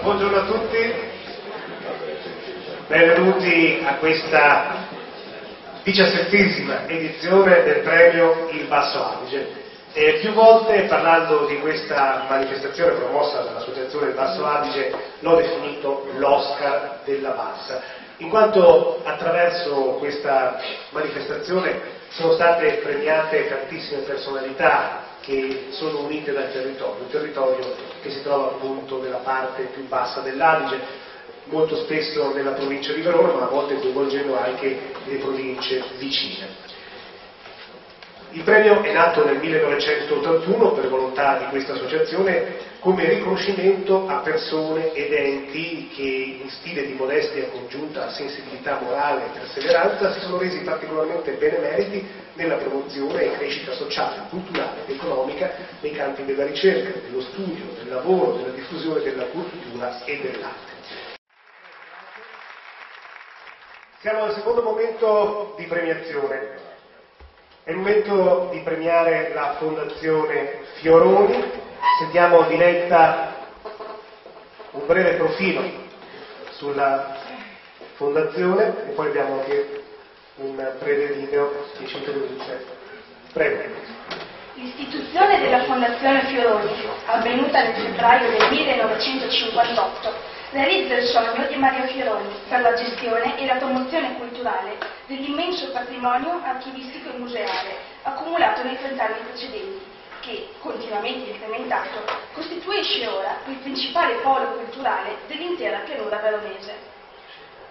Buongiorno a tutti, benvenuti a questa 17ª edizione del premio Il Basso Adige. Più volte, parlando di questa manifestazione promossa dall'Associazione Il Basso Adige, l'ho definito l'Oscar della Bassa, in quanto attraverso questa manifestazione sono state premiate tantissime personalità che sono unite dal territorio, un territorio che si trova appunto nella parte più bassa dell'Adige, molto spesso nella provincia di Verona, ma a volte coinvolgendo anche le province vicine. Il premio è nato nel 1981 per volontà di questa associazione come riconoscimento a persone ed enti che in stile di modestia congiunta a sensibilità morale e perseveranza si sono resi particolarmente benemeriti nella promozione e crescita sociale, culturale ed economica nei campi della ricerca, dello studio, del lavoro, della diffusione della cultura e dell'arte. Siamo al secondo momento di premiazione. È il momento di premiare la Fondazione Fioroni. Sentiamo di Letta un breve profilo sulla Fondazione e poi abbiamo anche un breve video che ci introduce. Prego. L'istituzione della Fondazione Fioroni, avvenuta nel febbraio del 1958, realizza il sogno di Mario Fioroni per la gestione e la promozione culturale dell'immenso patrimonio archivistico e museale accumulato nei 30 anni precedenti, che, continuamente incrementato, costituisce ora il principale polo culturale dell'intera pianura veronese.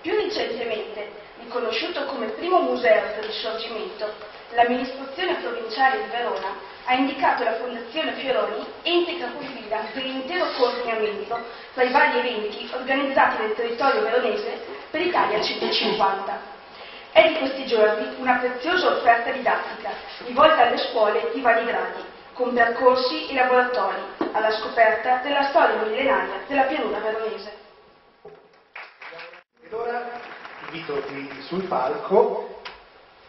Più recentemente, riconosciuto come primo museo del Risorgimento, l'amministrazione provinciale di Verona ha indicato la Fondazione Fioroni ente capofila dell'intero coordinamento tra i vari eventi organizzati nel territorio veronese per Italia 150. È di questi giorni una preziosa offerta didattica rivolta alle scuole di vari gradi, con percorsi e laboratori alla scoperta della storia millenaria della pianura veronese. Ed ora invito qui sul palco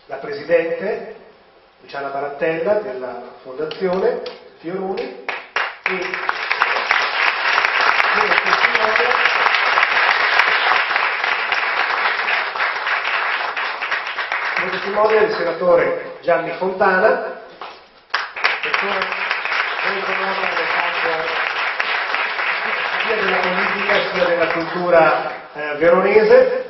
la Presidente Luciana Barattella della Fondazione Fioroni e come testimone il senatore Gianni Fontana, persona molto nota nel campo sia della politica sia della cultura veronese.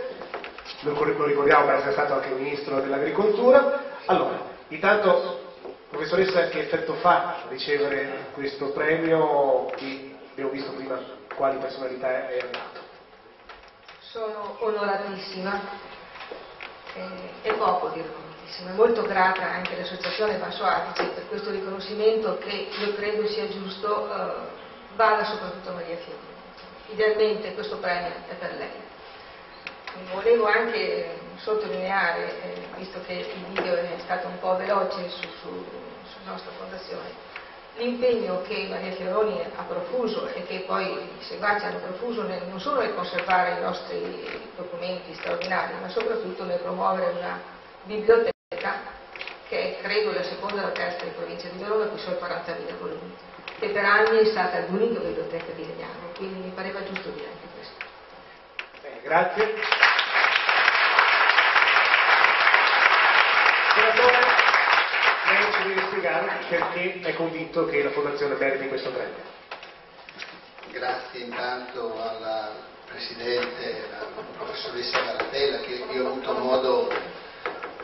Lo ricordiamo per essere stato anche ministro dell'agricoltura. Allora, intanto, professoressa, che effetto fa ricevere questo premio? Che abbiamo visto prima quali personalità è andato. Sono onoratissima, è poco dire onoratissima, è molto grata anche all'Associazione Basso Adige per questo riconoscimento che io credo sia giusto vada soprattutto a Maria Fioroni. Idealmente questo premio è per lei. Volevo anche sottolineare, visto che il video è stato un po' veloce sulla nostra fondazione, l'impegno che Maria Fioroni ha profuso e che poi i seguaci hanno profuso non solo nel conservare i nostri documenti straordinari, ma soprattutto nel promuovere una biblioteca che è credo la seconda o la terza in provincia di Verona con i suoi 40.000 volumi, che per anni è stata l'unica biblioteca di Legnano, quindi mi pareva giusto dire anche questo. Grazie. Senatore, lei ci deve spiegare perché è convinto che la Fondazione meriti questo premio. Grazie intanto alla Presidente, alla Professoressa Garatella, che io ho avuto modo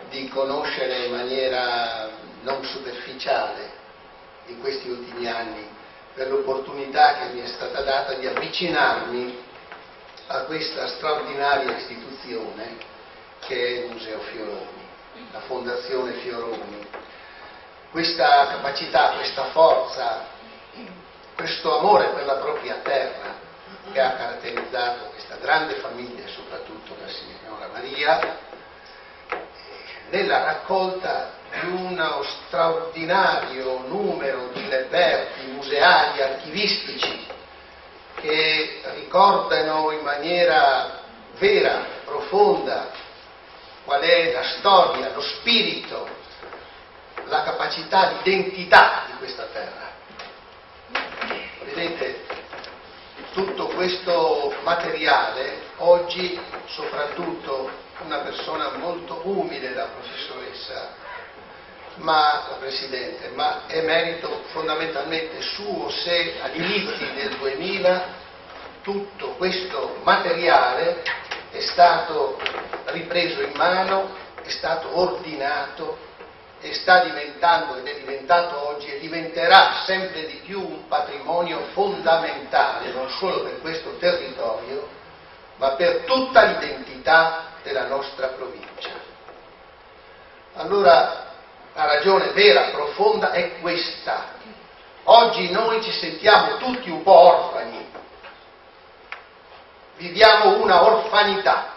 di conoscere in maniera non superficiale in questi ultimi anni, per l'opportunità che mi è stata data di avvicinarmi a questa straordinaria istituzione che è il Museo Fioroni, la Fondazione Fioroni. Questa capacità, questa forza, questo amore per la propria terra che ha caratterizzato questa grande famiglia, soprattutto la signora Maria, nella raccolta di uno straordinario numero di reperti museali, archivistici, che ricordano in maniera vera, profonda, qual è la storia, lo spirito, la capacità di identità di questa terra. Vedete, tutto questo materiale, oggi soprattutto una persona molto umile, la professoressa, la Presidente, ma è merito fondamentalmente suo se all'inizio del 2000 tutto questo materiale è stato ripreso in mano, è stato ordinato e sta diventando, ed è diventato oggi e diventerà sempre di più un patrimonio fondamentale, non solo per questo territorio, ma per tutta l'identità della nostra provincia. Allora, la ragione vera, profonda, è questa. Oggi noi ci sentiamo tutti un po' orfani, viviamo una orfanità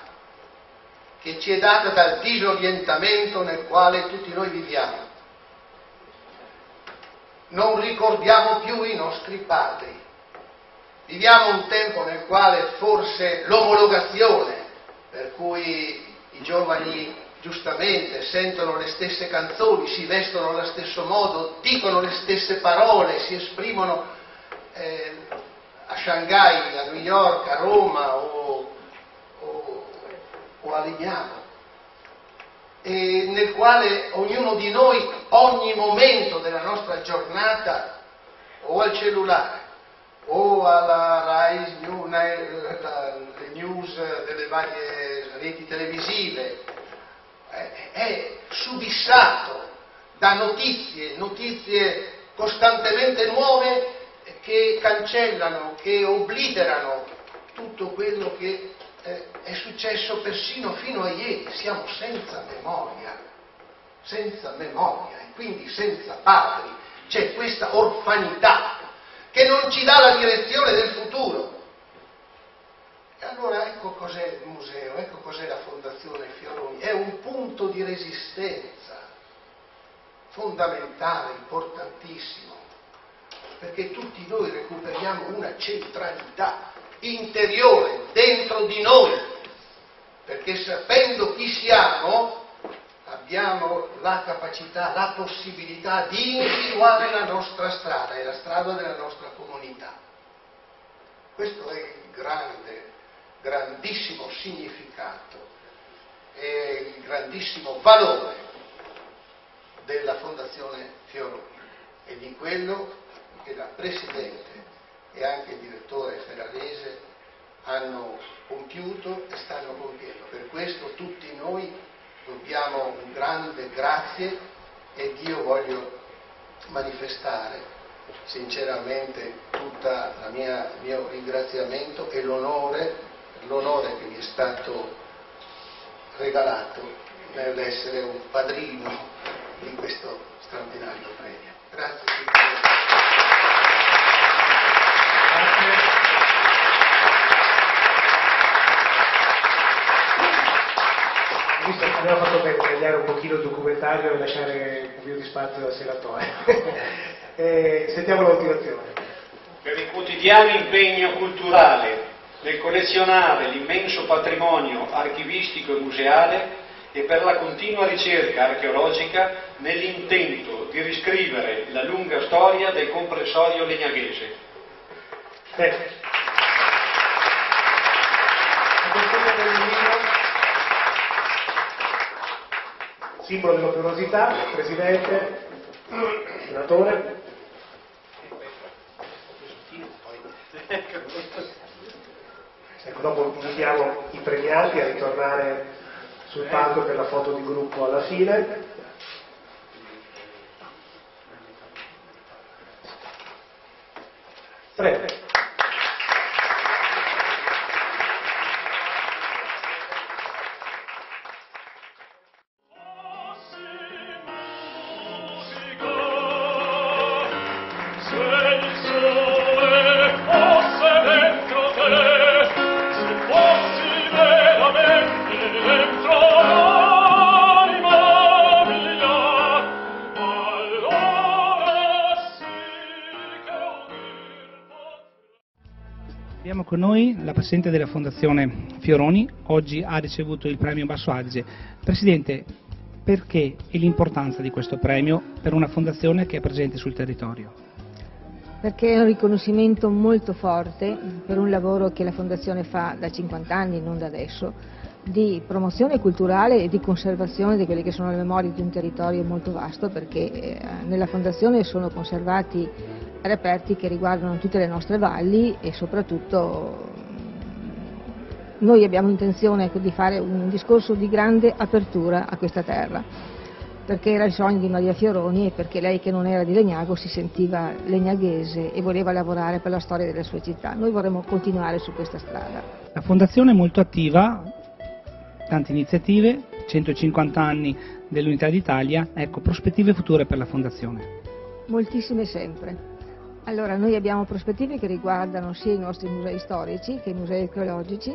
che ci è data dal disorientamento nel quale tutti noi viviamo. Non ricordiamo più i nostri padri. Viviamo un tempo nel quale forse l'omologazione, per cui i giovani giustamente sentono le stesse canzoni, si vestono allo stesso modo, dicono le stesse parole, si esprimono a Shanghai, a New York, a Roma o a Legnano, e nel quale ognuno di noi, ogni momento della nostra giornata, o al cellulare o alla Rai, le news delle varie reti televisive, è subissato da notizie costantemente nuove che cancellano, che obliterano tutto quello che è successo persino fino a ieri. Siamo senza memoria, e quindi senza padri. C'è questa orfanità che non ci dà la direzione del futuro. E allora ecco cos'è il museo, ecco cos'è la Fondazione Fioroni. È un punto di resistenza fondamentale, importantissimo, perché tutti noi recuperiamo una centralità interiore dentro di noi, perché sapendo chi siamo abbiamo la capacità, la possibilità di individuare la nostra strada e la strada della nostra comunità. Questo è il grandissimo significato e il grandissimo valore della Fondazione Fioroni e di quello che la Presidente e anche il direttore Ferrarese hanno compiuto e stanno compiendo. Per questo tutti noi dobbiamo un grande grazie, ed io voglio manifestare sinceramente tutto il mio ringraziamento e l'onore che mi è stato regalato nell'essere un padrino di questo straordinario premio. Grazie. Abbiamo fatto bene tagliare un pochino il documentario e lasciare un pochino di spazio al senatore. Sentiamo la motivazione. Per il quotidiano impegno culturale nel collezionare l'immenso patrimonio archivistico e museale e per la continua ricerca archeologica nell'intento di riscrivere la lunga storia del comprensorio legnaghese. cappellino, simbolo dell'operosità, Presidente, Senatore. Ecco, dopo invitiamo i premiati a ritornare sul palco per la foto di gruppo alla fine. Prego. Abbiamo con noi la Presidente della Fondazione Fioroni, oggi ha ricevuto il premio Basso Adige. Presidente, perché e l'importanza di questo premio per una fondazione che è presente sul territorio? Perché è un riconoscimento molto forte per un lavoro che la Fondazione fa da 50 anni, non da adesso, di promozione culturale e di conservazione di quelle che sono le memorie di un territorio molto vasto, perché nella Fondazione sono conservati reperti che riguardano tutte le nostre valli e soprattutto noi abbiamo intenzione di fare un discorso di grande apertura a questa terra, perché era il sogno di Maria Fioroni e perché lei, che non era di Legnago, si sentiva legnaghese e voleva lavorare per la storia delle sue città. Noi vorremmo continuare su questa strada. La Fondazione è molto attiva, tante iniziative, 150 anni dell'Unità d'Italia, ecco, prospettive future per la Fondazione? Moltissime sempre. Allora, noi abbiamo prospettive che riguardano sia i nostri musei storici che i musei archeologici.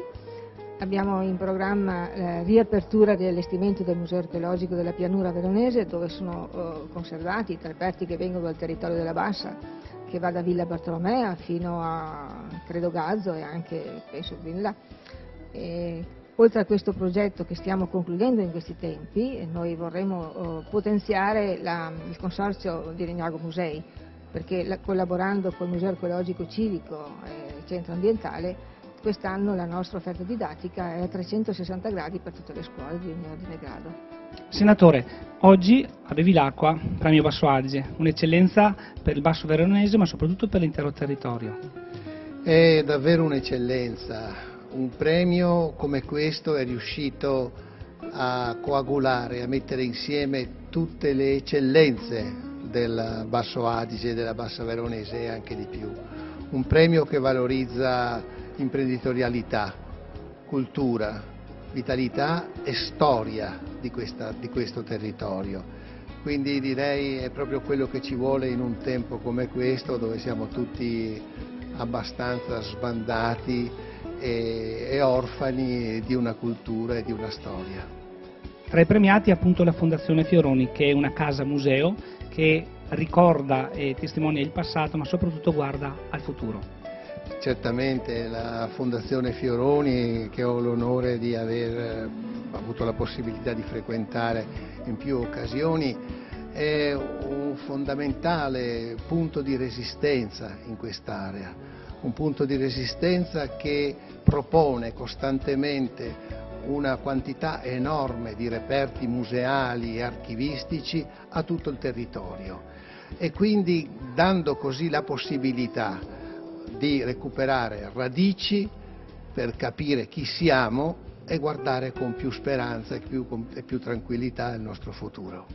Abbiamo in programma la riapertura e riallestimento del Museo archeologico della Pianura Veronese, dove sono conservati i reperti che vengono dal territorio della Bassa, che va da Villa Bartolomea fino a Credo Gazzo e anche, penso, in là. Oltre a questo progetto che stiamo concludendo in questi tempi, noi vorremmo potenziare il consorzio di Legnago Musei, perché collaborando col Museo Archeologico Civico e il Centro Ambientale, quest'anno la nostra offerta didattica è a 360 gradi per tutte le scuole di ogni ordine e grado. Senatore, oggi a Bevilacqua, premio Basso Adige, un'eccellenza per il Basso Veronese ma soprattutto per l'intero territorio. È davvero un'eccellenza, un premio come questo è riuscito a coagulare, a mettere insieme tutte le eccellenze del Basso Adige e della Bassa Veronese e anche di più. Un premio che valorizza imprenditorialità, cultura, vitalità e storia di questo territorio. Quindi direi è proprio quello che ci vuole in un tempo come questo, dove siamo tutti abbastanza sbandati e orfani di una cultura e di una storia. Tra i premiati appunto la Fondazione Fioroni, che è una casa museo che ricorda e testimonia il passato ma soprattutto guarda al futuro. Certamente la Fondazione Fioroni, che ho l'onore di aver avuto la possibilità di frequentare in più occasioni, è un fondamentale punto di resistenza in quest'area, un punto di resistenza che propone costantemente una quantità enorme di reperti museali e archivistici a tutto il territorio e quindi dando così la possibilità di recuperare radici per capire chi siamo e guardare con più speranza e più tranquillità il nostro futuro.